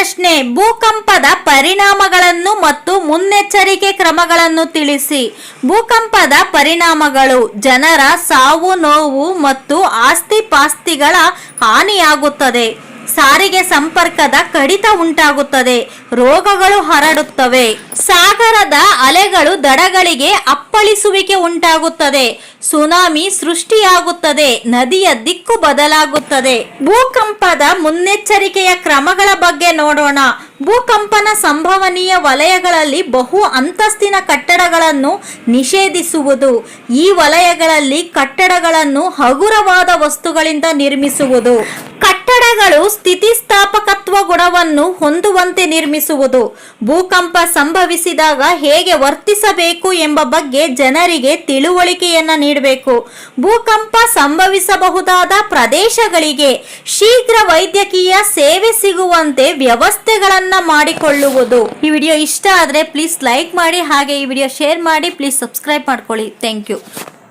ಪ್ರಶ್ನೆ, ಭೂಕಂಪದ ಪರಿಣಾಮಗಳನ್ನು ಮತ್ತು ಮುನ್ನೆಚ್ಚರಿಕೆ ಕ್ರಮಗಳನ್ನು ತಿಳಿಸಿ. ಭೂಕಂಪದ ಪರಿಣಾಮಗಳು: ಜನರ ಸಾವು ನೋವು ಮತ್ತು ಆಸ್ತಿ-ಪಾಸ್ತಿಗಳ ಹಾನಿಯಾಗುತ್ತದೆ. ಸಾರಿಗೆ ಸಂಪರ್ಕದ ಕಡಿತ ಉಂಟಾಗುತ್ತದೆ. ರೋಗಗಳು ಹರಡುತ್ತವೆ. ಸಾಗರದ ಅಲೆಗಳು ದಡಗಳಿಗೆ ಅಪ್ಪಳಿಸುವಿಕೆ ಉಂಟಾಗುತ್ತದೆ. ಸುನಾಮಿ ಸೃಷ್ಟಿಯಾಗುತ್ತದೆ. ನದಿಯ ದಿಕ್ಕು ಬದಲಾಗುತ್ತದೆ. ಭೂಕಂಪದ ಮುನ್ನೆಚ್ಚರಿಕೆಯ ಕ್ರಮಗಳ ಬಗ್ಗೆ ನೋಡೋಣ. ಭೂಕಂಪನ ಸಂಭವನೀಯ ವಲಯಗಳಲ್ಲಿ ಬಹು ಅಂತಸ್ತಿನ ಕಟ್ಟಡಗಳನ್ನು ನಿಷೇಧಿಸುವುದು. ಈ ವಲಯಗಳಲ್ಲಿ ಕಟ್ಟಡಗಳನ್ನು ಹಗುರವಾದ ವಸ್ತುಗಳಿಂದ ನಿರ್ಮಿಸುವುದು. ಕಟ್ಟಡಗಳು ಸ್ಥಿತಿಸ್ಥಾಪಕತ್ವ ಗುಣವನ್ನು ಹೊಂದುವಂತೆ ನಿರ್ಮಿಸುವುದು. ಭೂಕಂಪ ಸಂಭವಿಸಿದಾಗ ಹೇಗೆ ವರ್ತಿಸಬೇಕು ಎಂಬ ಬಗ್ಗೆ ಜನರಿಗೆ ತಿಳುವಳಿಕೆಯನ್ನು ನೀಡಬೇಕು. ಭೂಕಂಪ ಸಂಭವಿಸಬಹುದಾದ ಪ್ರದೇಶಗಳಿಗೆ ಶೀಘ್ರ ವೈದ್ಯಕೀಯ ಸೇವೆ ಸಿಗುವಂತೆ ವ್ಯವಸ್ಥೆಗಳನ್ನು ಮಾಡಿಕೊಳ್ಳುವುದು. ಈ ವಿಡಿಯೋ ಇಷ್ಟ ಆದರೆ ಪ್ಲೀಸ್ ಲೈಕ್ ಮಾಡಿ, ಹಾಗೆ ಈ ವಿಡಿಯೋ ಶೇರ್ ಮಾಡಿ, ಪ್ಲೀಸ್ ಸಬ್ಸ್ಕ್ರೈಬ್ ಮಾಡ್ಕೊಳ್ಳಿ. Thank you.